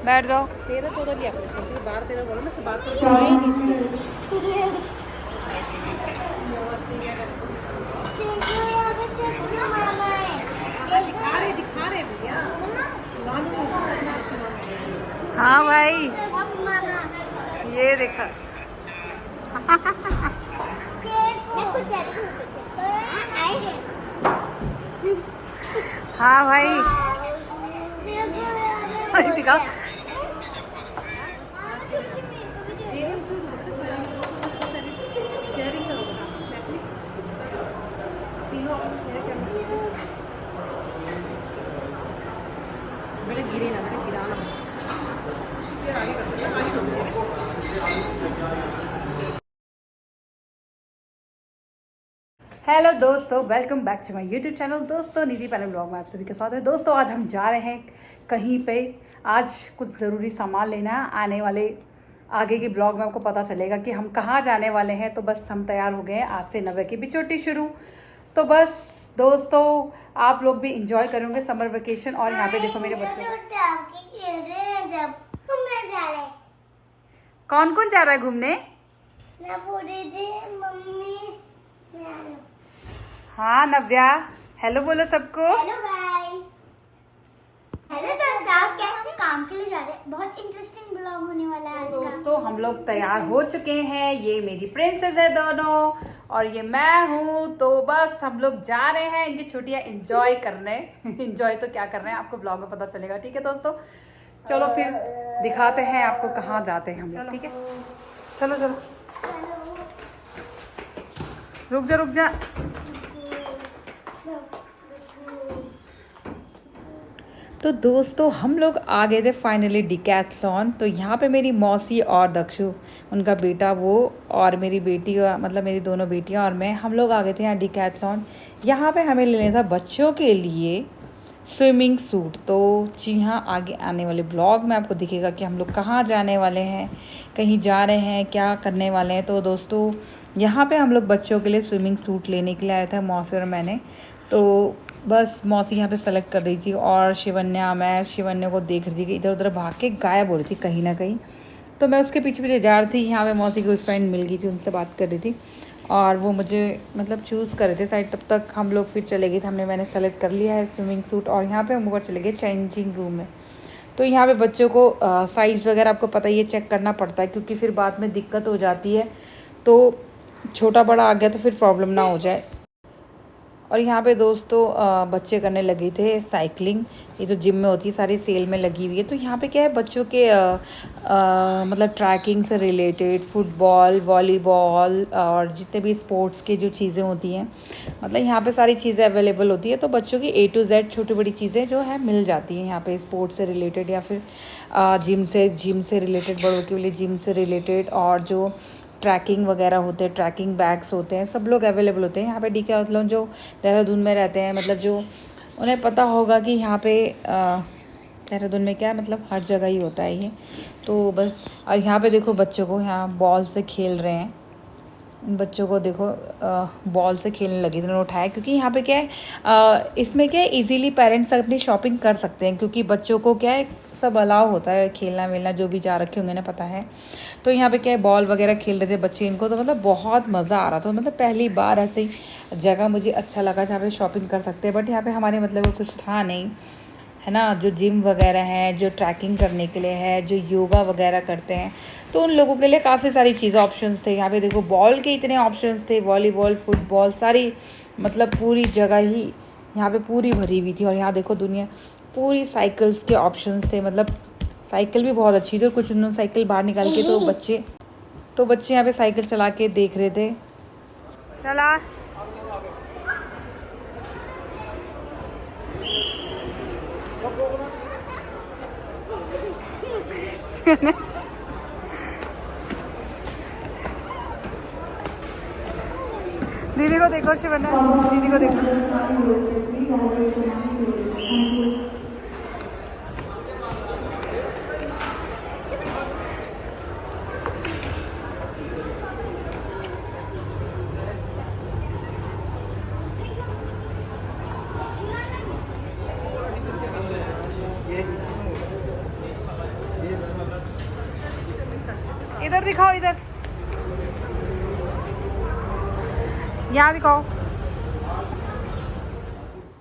बैठ जाओ। 13-14 लिया आपने इसको, 12-13 बोलो ना, 12-13 ही नहीं। दिखा रहे भैया। हाँ भाई, ये देखा। हाँ भाई, दिखा। बेटा गिरे ना, बेटा गिरा ना। हेलो दोस्तों, welcome back to my YouTube channel. दोस्तों निधि पैनल ब्लॉग में आप सभी का स्वागत है। दोस्तों आज हम जा रहे हैं कहीं पे। आज कुछ ज़रूरी सामान लेना है। आने वाले आगे के ब्लॉग में आपको पता चलेगा कि हम कहाँ जाने वाले हैं। तो बस हम तैयार हो गए हैं। आज से नवे की बिचौटी शुरू। तो बस दोस्तों आप लोग भी इंजॉय करेंगे समर वेकेशन। और यहाँ पे देखो मेरे बच्चे, कौन कौन जा रहा है घूमने? हाँ नव्या, हेलो बोलो सबको। Hello guys. हेलो दोस्तों, आप कैसे काम के लिए जा रहे हैं? बहुत इंटरेस्टिंग ब्लॉग होने वाला है आज का। दोस्तों हम लोग तैयार हो चुके हैं। ये मेरी प्रिंसेस है दोनों और ये मैं हूँ। तो बस हम लोग जा रहे हैं इनकी छुट्टियां एंजॉय करने। एंजॉय तो क्या कर रहे हैं आपको ब्लॉग में पता चलेगा। ठीक है दोस्तों, चलो फिर दिखाते हैं आपको कहाँ जाते हैं हम लोग। ठीक है, चलो चलो, रुक जा रुक जा। तो दोस्तों हम लोग आ गए थे फाइनली डिकैथलॉन। तो यहाँ पे मेरी मौसी और दक्षु, उनका बेटा वो, और मेरी बेटी, मतलब मेरी दोनों बेटियाँ और मैं, हम लोग आ गए थे यहाँ डिकैथलॉन। यहाँ पे हमें लेना था बच्चों के लिए स्विमिंग सूट। तो जी हाँ, आगे आने वाले ब्लॉग में आपको दिखेगा कि हम लोग कहाँ जाने वाले हैं, कहीं जा रहे हैं, क्या करने वाले हैं। तो दोस्तों यहाँ पे हम लोग बच्चों के लिए स्विमिंग सूट लेने के लिए आया था, मौसी और मैंने। तो बस मौसी यहाँ पे सेलेक्ट कर रही थी और शिवन्या, मैं शिवन्या को देख रही थी कि इधर उधर भाग के गायब हो रही थी कहीं ना कहीं। तो मैं उसके पीछे पीछे जा रही थी। यहाँ पे मौसी की फ्रेंड मिल गई थी, उनसे बात कर रही थी और वो मुझे मतलब चूज़ कर रहे थे साइड। तब तक हम लोग फिर चले गए थे, मैंने सेलेक्ट कर लिया है स्विमिंग सूट। और यहाँ पे हम ऊपर चले गए चेंजिंग रूम में। तो यहाँ पे बच्चों को साइज़ वगैरह आपको पता ही है, चेक करना पड़ता है, क्योंकि फिर बाद में दिक्कत हो जाती है। तो छोटा बड़ा आ गया तो फिर प्रॉब्लम ना हो जाए। और यहाँ पे दोस्तों बच्चे करने लगे थे साइकिलिंग। ये जो जिम में होती है सारी सेल में लगी हुई है। तो यहाँ पे क्या है, बच्चों के मतलब ट्रैकिंग से रिलेटेड फुटबॉल, वॉलीबॉल और जितने भी स्पोर्ट्स के जो चीज़ें होती हैं, मतलब यहाँ पे सारी चीज़ें अवेलेबल होती है। तो बच्चों की A to Z छोटी बड़ी चीज़ें जो है मिल जाती हैं यहाँ पे, स्पोर्ट्स से रिलेटेड या फिर जिम से रिलेटेड, बड़ों के लिए जिम से रिलेटेड, और जो ट्रैकिंग वगैरह होते हैं, ट्रैकिंग बैग्स होते हैं, सब लोग अवेलेबल होते हैं यहाँ पे डिकैथलॉन। जो देहरादून में रहते हैं, मतलब जो उन्हें पता होगा कि यहाँ पे देहरादून में क्या है, मतलब हर जगह ही होता है ये। तो बस, और यहाँ पे देखो बच्चों को यहाँ बॉल से खेल रहे हैं। इन बच्चों को देखो बॉल से खेलने लगी, इन्होंने उठाया। क्योंकि यहाँ पे क्या है, इसमें क्या है, इजीली पेरेंट्स अपनी शॉपिंग कर सकते हैं, क्योंकि बच्चों को क्या है, सब अलाउ होता है खेलना वेलना, जो भी जा रखे होंगे ना, पता है। तो यहाँ पे क्या है, बॉल वगैरह खेल रहे थे बच्चे इनको। तो मतलब बहुत मज़ा आ रहा था। मतलब पहली बार ऐसे ही जगह मुझे अच्छा लगा जहाँ पे शॉपिंग कर सकते हैं। बट यहाँ पे हमारे मतलब कुछ था नहीं, है ना। जो जिम वगैरह है, जो ट्रैकिंग करने के लिए है, जो योगा वगैरह करते हैं, तो उन लोगों के लिए काफ़ी सारी चीज़ें ऑप्शंस थे। यहाँ पे देखो बॉल के इतने ऑप्शंस थे, वॉलीबॉल, फुटबॉल, सारी मतलब पूरी जगह ही यहाँ पे पूरी भरी हुई थी। और यहाँ देखो दुनिया पूरी साइकिल्स के ऑप्शंस थे, मतलब साइकिल भी बहुत अच्छी थी। और कुछ उन्होंने साइकिल बाहर निकाल के, तो बच्चे यहाँ पे साइकिल चला के देख रहे थे। चला दीदी को देखो, शिवन्या दीदी को देखो। दिखाओ इधर, यहाँ दिखाओ।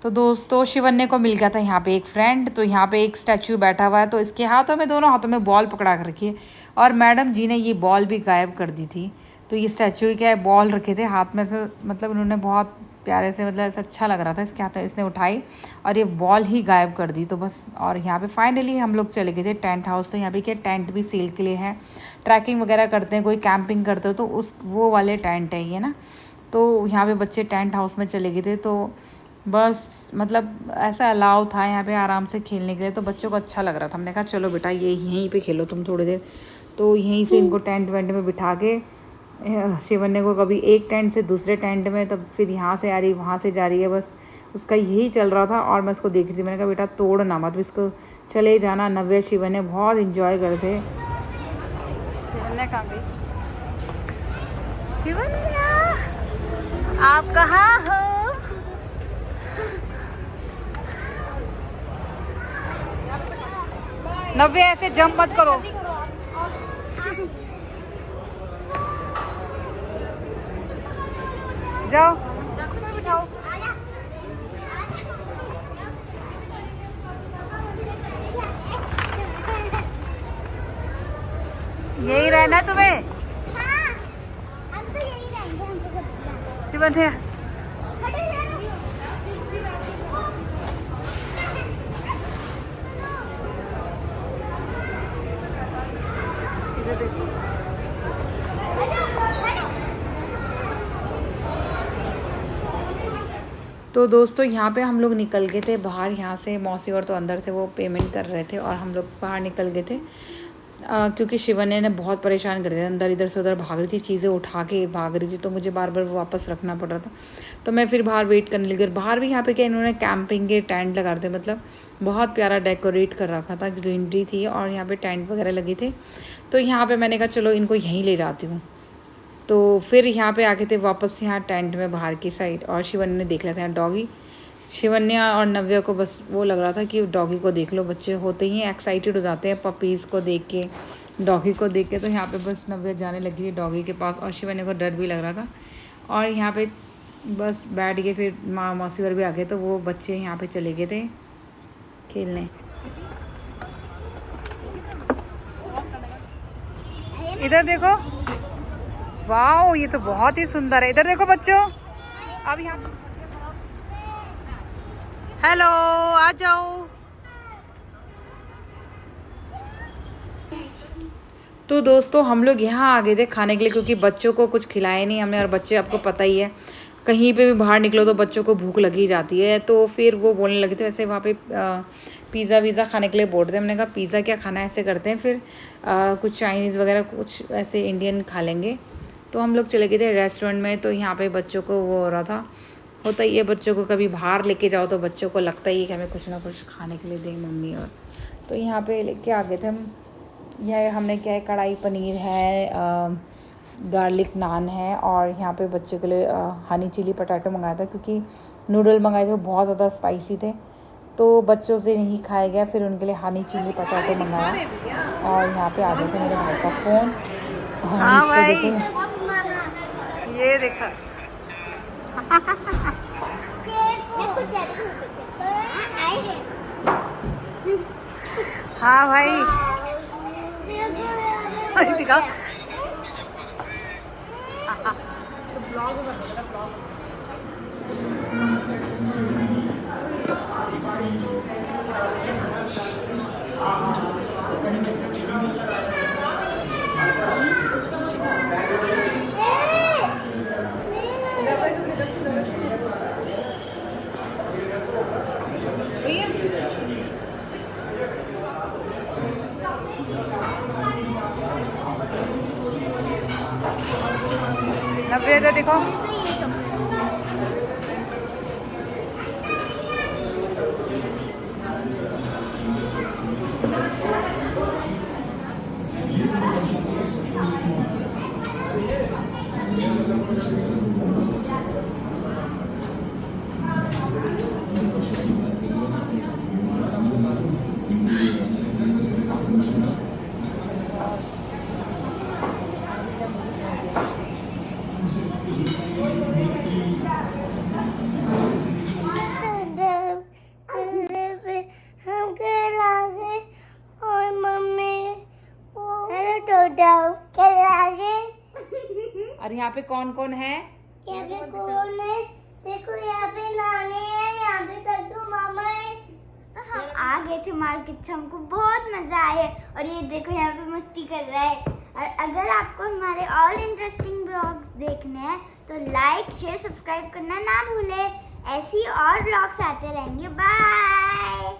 तो दोस्तों शिवन्य को मिल गया था यहाँ पे एक फ्रेंड। तो यहाँ पे एक स्टैचू बैठा हुआ है, तो इसके हाथों में, दोनों हाथों में बॉल पकड़ा कर रखी है, और मैडम जी ने ये बॉल भी गायब कर दी थी। तो ये स्टैचू क्या है, बॉल रखे थे हाथ में से, मतलब उन्होंने बहुत प्यारे से, मतलब ऐसा अच्छा लग रहा था इसके हाथ में, इसने उठाई और ये बॉल ही गायब कर दी। तो बस, और यहाँ पे फाइनली हम लोग चले गए थे टेंट हाउस। तो यहाँ पे क्या टेंट भी सेल के लिए है, ट्रैकिंग वगैरह करते हैं, कोई कैंपिंग करते हो तो उस वो वाले टेंट है ये ना। तो यहाँ पे बच्चे टेंट हाउस में चले गए थे। तो बस मतलब ऐसा अलाउ था यहाँ पे आराम से खेलने के लिए, तो बच्चों को अच्छा लग रहा था। हमने कहा चलो बेटा ये यहीं पे खेलो तुम थोड़ी देर। तो यहीं से इनको टेंट वेंट में बिठा के, शिवन्य को कभी एक टेंट से दूसरे टेंट में, तब फिर यहाँ से आ रही वहाँ से जा रही है, बस उसका यही चल रहा था। और मैं उसको देख रही थी, मैंने कहा बेटा तोड़ ना मत, इसको चले जाना। नव्या शिवन्य बहुत इंजॉय करते। शिवन्य कहाँ गई? शिवन्य आप कहाँ हो? नव्या ऐसे जंप मत करो। जाओ बिठाओ। यही रहना तुम्हें? हाँ, हम तो यही रहेंगे, हमको सब पता है। शिवन्य तो दोस्तों यहाँ पे हम लोग निकल गए थे बाहर। यहाँ से मौसी और तो अंदर थे, वो पेमेंट कर रहे थे, और हम लोग बाहर निकल गए थे क्योंकि शिवन्य ने बहुत परेशान कर दिया। अंदर इधर से उधर भाग रही थी, चीज़ें उठा के भाग रही थी, तो मुझे बार बार वापस रखना पड़ रहा था। तो मैं फिर बाहर वेट करने लगी। बाहर भी यहाँ पे क्या इन्होंने कैंपिंग के टेंट लगा रहे थे, मतलब बहुत प्यारा डेकोरेट कर रखा था, ग्रीनरी थी और यहाँ पे टेंट वगैरह लगे थे। तो यहाँ पे मैंने कहा चलो इनको यहीं ले जाती हूँ। तो फिर यहाँ पे आके थे वापस यहाँ टेंट में बाहर की साइड, और शिवन्य ने देख लिया था डॉगी। शिवन्य और नव्या को बस वो लग रहा था कि डॉगी को देख लो, बच्चे होते ही एक्साइटेड हो जाते हैं पपीज़ को देख के, डॉगी को देख के। तो यहाँ पे बस नव्या जाने लगी थी डॉगी के पास, और शिवन्य को डर भी लग रहा था। और यहाँ पे बस बैठ गए, फिर माँ मौसी और भी आ गए, तो वो बच्चे यहाँ पे चले गए थे खेलने। इधर देखो, वाओ ये तो बहुत ही सुंदर है। इधर देखो बच्चों, अब यहाँ हेलो, आ जाओ। तो दोस्तों हम लोग यहाँ आ गए थे खाने के लिए, क्योंकि बच्चों को कुछ खिलाया नहीं हमने, और बच्चे आपको पता ही है कहीं पे भी बाहर निकलो तो बच्चों को भूख लगी जाती है। तो फिर वो बोलने लगे थे, वैसे वहाँ पे पिज़्ज़ा वीज़ा खाने के लिए बोल रहे थे। हमने कहा पिज़्ज़ा क्या खाना है, ऐसे करते हैं फिर कुछ चाइनीज़ वगैरह, कुछ ऐसे इंडियन खा लेंगे। तो हम लोग चले गए थे रेस्टोरेंट में। तो यहाँ पे बच्चों को वो हो रहा था, होता ही है बच्चों को, कभी बाहर लेके जाओ तो बच्चों को लगता ही है कि हमें कुछ ना कुछ खाने के लिए दें मम्मी। और तो यहाँ पे लेके आ गए थे हम। यह हमने क्या है, कढ़ाई पनीर है, गार्लिक नान है, और यहाँ पे बच्चों के लिए हनी चिली पटाटो मंगाया था, क्योंकि नूडल मंगाए थे वो बहुत ज़्यादा स्पाइसी थे, तो बच्चों से नहीं खाया गया। फिर उनके लिए हनी चिली पटाटो मंगाया। और यहाँ पे आ गए थे मेरे भाई का फ़ोन। हाँ भाई, ये देखा। हाँ भाई, दिखा। नब्बे इधर देखो। और यहाँ पे कौन कौन है? यहाँ पे कौन है? देखो यहाँ पे नानी है, यहाँ पे दद्दू मामा है। तो हम आ गए थे मार्केट से, हमको बहुत मजा आया और ये देखो यहाँ पे मस्ती कर रहा है। और अगर आपको हमारे और इंटरेस्टिंग ब्लॉग्स देखने हैं तो लाइक शेयर सब्सक्राइब करना ना भूले। ऐसी और ब्लॉग्स आते रहेंगे। बाय।